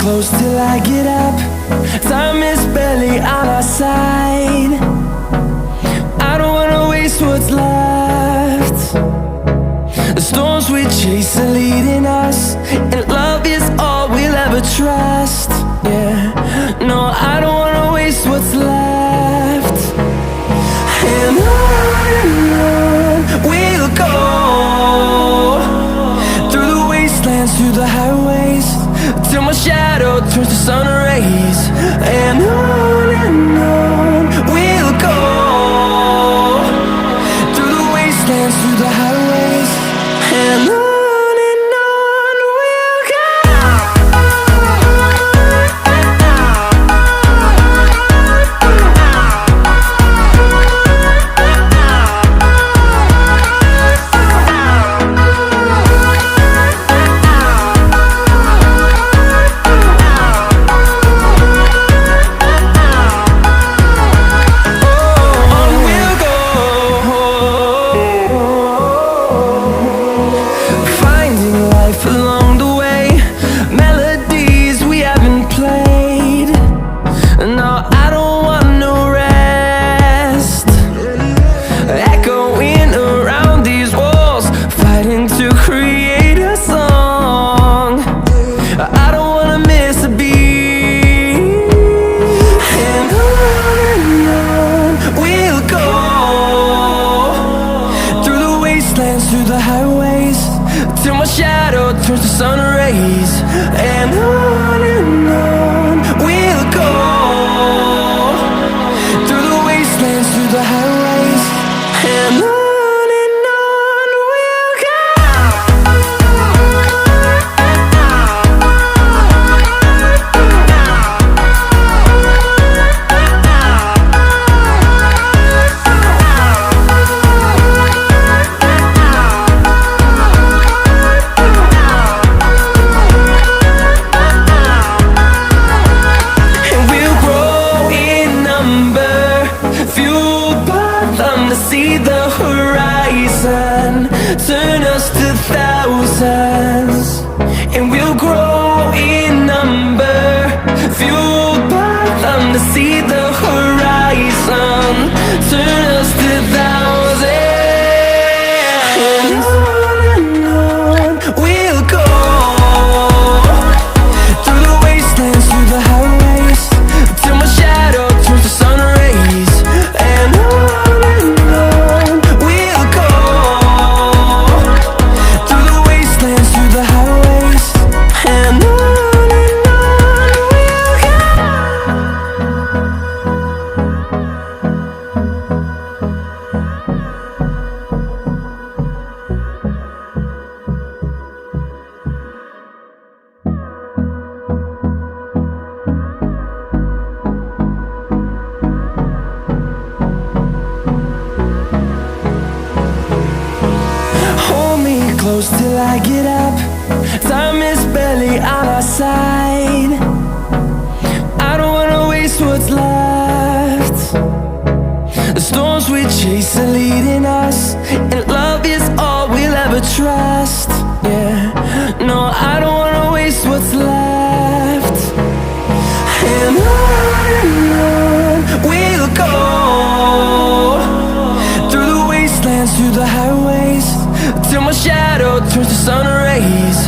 close till I get up. Time is barely on our side. I don't wanna waste what's left. The storms we chase are leading us, and love is all we'll ever trust. Yeah, no, I don't wanna waste what's left. And on we'll go, through the wastelands, through the highways, till my shadow turns to sun rays. And on we'll go, through the wastelands, through the highways, and on we'll go. Along the way, melodies we haven't played. No, I don't want no rest. Echoing around these walls, fighting to create a song. I don't wanna miss a beat. And on we'll go, through the wastelands, through the highways, till my shadow turns to sun rays. And on we'll go, through the wastelands, through the highways, and on we'll go. See the horizon, turn us to thousands, and we'll grow in number, fueled by them. To see the horizon, turn us to thousands, and on we'll go, through the wastelands, through the highways, till my shadow turns to sun rays. And close till I get up. Time is barely on our side. I don't wanna waste what's left. The storms we chase are leading us, and love is all we'll ever trust. Yeah, no, I don't wanna waste what's left. And on we'll go, through the wastelands, through the highways, till my shadow turns to sun rays.